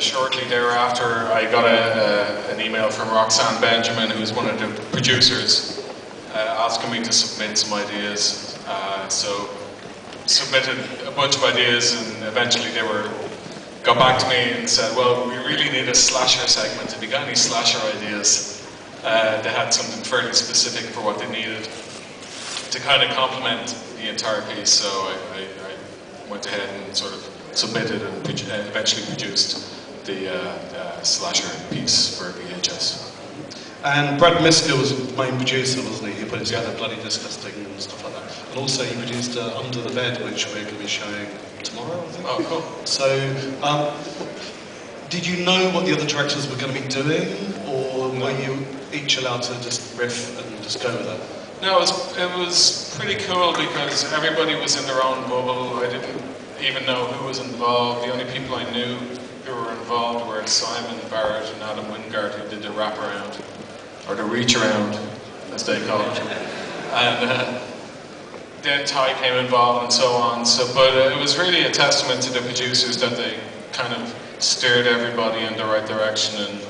shortly thereafter, I got an email from Roxanne Benjamin, who's one of the producers, asking me to submit some ideas. So submitted a bunch of ideas, and eventually they got back to me and said, well, we really need a slasher segment. Have you got any slasher ideas? They had something fairly specific for what they needed to kind of complement the entire piece. So I went ahead and sort of submitted and eventually produced the slasher piece for VHS. And Brad Misker was the main producer, wasn't he? He put it together, Bloody Disgusting and stuff like that. And also he produced Under the Bed, which we're going to be showing tomorrow, I think. Oh, cool. So, did you know what the other directors were going to be doing, or were you each allowed to just riff and just go with it? No, it was pretty cool because everybody was in their own bubble. I didn't even know who was involved. The only people I knew who were involved were Simon Barrett and Adam Wingard, who did the wraparound, or the reach around, as they call it. And then Ty came involved and so on. But it was really a testament to the producers that they kind of steered everybody in the right direction and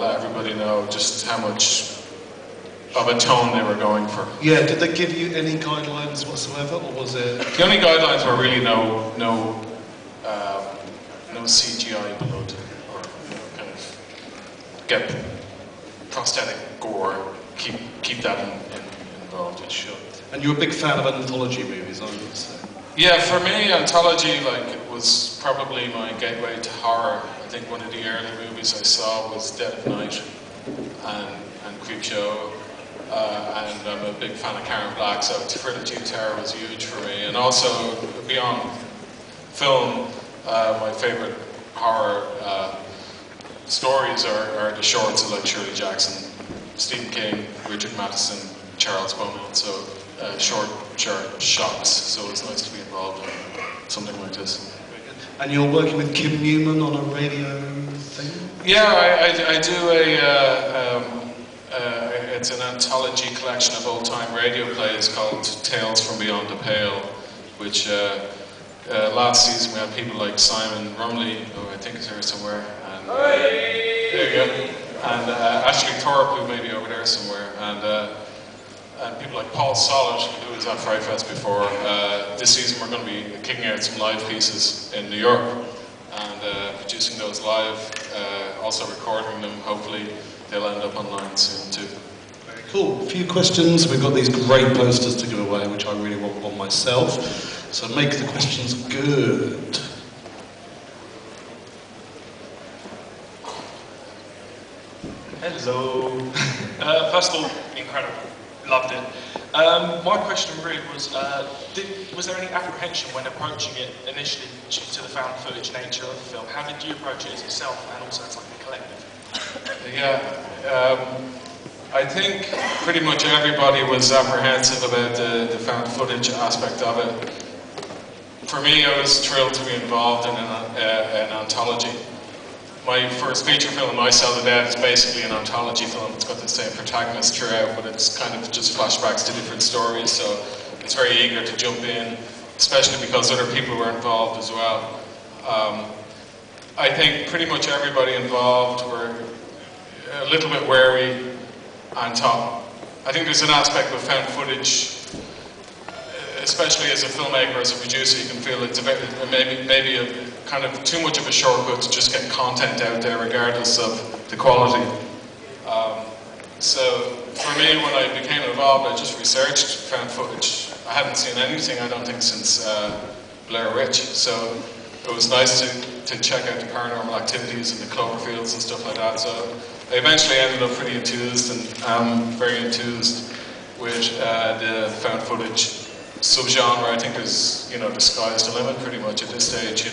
let everybody know just how much of a tone they were going for. Yeah, did they give you any guidelines whatsoever, or was it? The only guidelines were really no CGI blood, or kind of get prosthetic gore. Keep that involved. Sure. And you're a big fan of anthology movies, aren't you? So. Yeah, for me, anthology it was probably my gateway to horror. I think one of the early movies I saw was Dead of Night and Creepshow. And I'm a big fan of Karen Black, so Trilogy of Terror was huge for me. And also, beyond film, my favourite horror stories are the shorts of like Shirley Jackson, Stephen King, Richard Matheson, Charles Beaumont. So short shots. So it's nice to be involved in something like this. And you're working with Kim Newman on a radio thing? Yeah, I do it's an anthology collection of old-time radio plays called Tales from Beyond the Pale, which last season we had people like Simon Rumley, who I think is here somewhere, and there you go, and Ashley Thorpe, who may be over there somewhere, and people like Paul Solid, who was at FrightFest before. This season we're going to be kicking out some live pieces in New York and producing those live, also recording them. Hopefully they'll end up online soon too. Very cool. A few questions. We've got these great posters to give away, which I really want one myself. So make the questions good. Hello. First of all, incredible. Loved it. My question really was there any apprehension when approaching it initially due to the found footage nature of the film? How did you approach it as yourself and also as like a collective? Yeah, I think pretty much everybody was apprehensive about the found footage aspect of it. For me, I was thrilled to be involved in an anthology. My first feature film, I Sell the Dead, is basically an anthology film. It's got the same protagonist throughout, but it's kind of just flashbacks to different stories, so it's very eager to jump in, especially because other people were involved as well. I think pretty much everybody involved were a little bit wary and thought, I think there's an aspect with found footage, especially as a filmmaker, as a producer, you can feel it's a bit, maybe a kind of too much of a shortcut to just get content out there regardless of the quality. So for me, when I became involved, I just researched found footage. I hadn't seen anything, I don't think, since Blair Witch, so it was nice to check out the paranormal activities in the Cloverfields and stuff like that. So I eventually ended up pretty enthused, and I'm very enthused with the found footage subgenre. I think is, the sky's the limit pretty much at this stage,